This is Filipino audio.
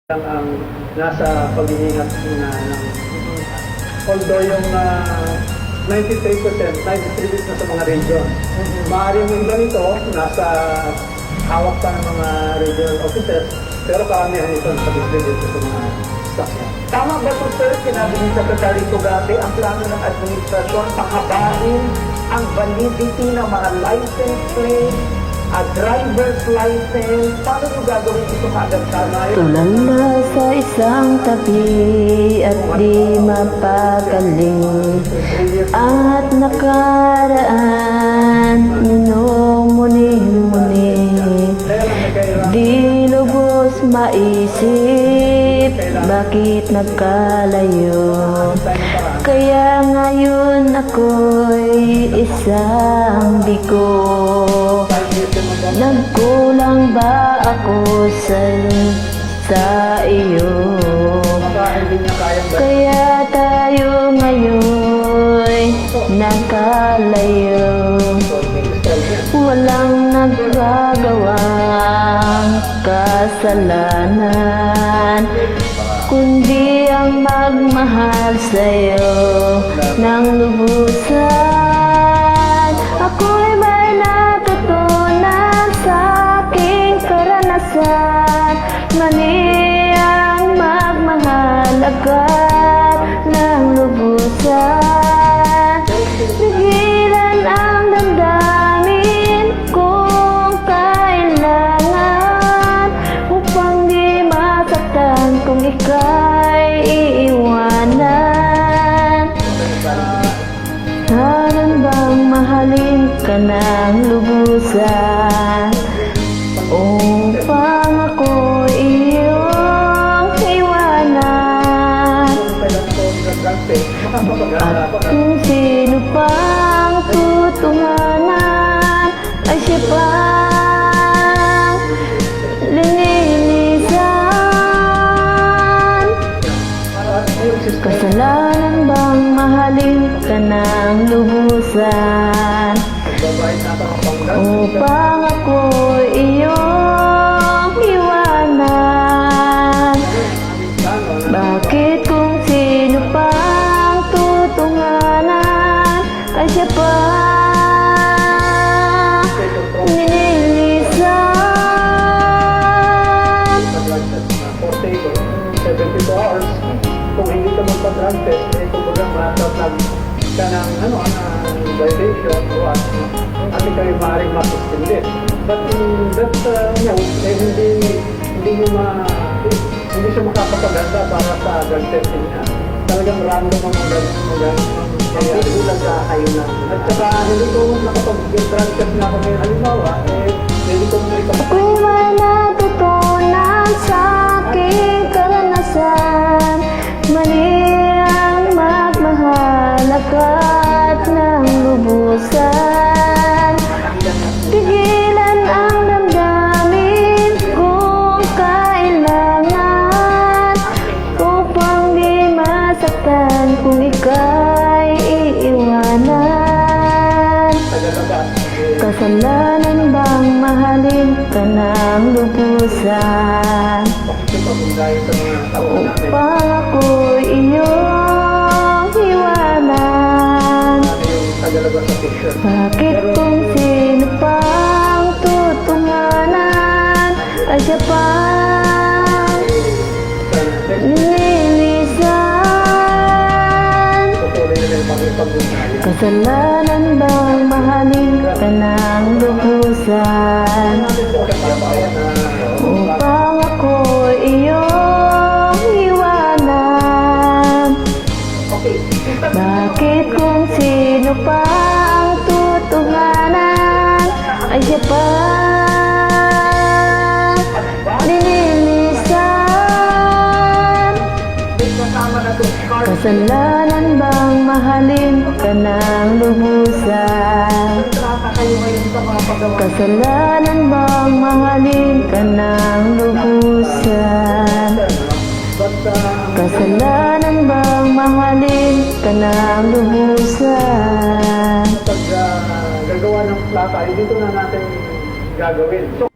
lang ang nasa pag-iingat na ng although yung 93% na-distribute na sa mga region. Maaaring yung iba nito nasa hawak pa ng mga regional officers, pero karamihan ito nasa-distribute sa mga staff niya. Tama ba ito, sir? Sinabi ni Secretary Tugate, ang plano ng administrasyon pakabain ang validity ng mga license plate at driver's license. Paano nyo gagawin ito kagad sana? Tulala sa isang tabi at di mapagaling at nakaraan minumuni-muni. Di lubos maisip bakit nagkalayo. Kaya ngayon ako'y isang bigo. Nagkulang ba ako sa iyo? Kaya tayo ngayon nakalayo. Walang nagagawang kasalanan, kundi ang magmahal sa'yo ng lubusan. Ako'y may natutunan sa aking karanasan. Mali ang magmahal agad ng lubusan. Pigilan ang damdamin kung kailangan, upang di masaktan kung ika'y iiwanan. Haran bang mahalin ka ng lubusan, upang ako iyong iwanan? At kung sino pang tutunganan ay siya pang linilisan. Kasalanan bang mahalin ka ng lubusan, upang ako iyong iwanan? Bakit kung sino pang tutunganan ay siya pang linilisan? 72 hours, kung hindi ka magpa-drug test, eh kumbaga matatag ka ng violation o at kayo maaaring masuspended. But in that note, eh hindi siya makapagaganda para sa drug testing niya. Talagang random ang kaya bulaga kayo na. At saka hindi ko nakapag-drug test na ako ngayon. Halimbawa, hindi ko may Ako'y may natutunan sa aking karanasan. Mali ang magmahal agad ng lubusan. Pigilan ang damdamin kung kailangan, upang di masaktan kung ika'y iiwanan. Kasalanan bang mahalin ka ng lubusan, upang ako iyong iwanan? Bakit kung sino pang tutunganan ay siya pang linilisan? Kasalanan bang mahalin ka ng lubusan, upang ako iyong iwanan? Bakit kung sino pa ang tutunganan ay siya pa linilisan? Kasalanan bang mahalin ka ng lubusan? Kasalanan bang mahalin ka ng lubusan? Kasalanan bang mahalin ka ng lubusan? Pag gagawa ng plata, dito na natin gagawin. So,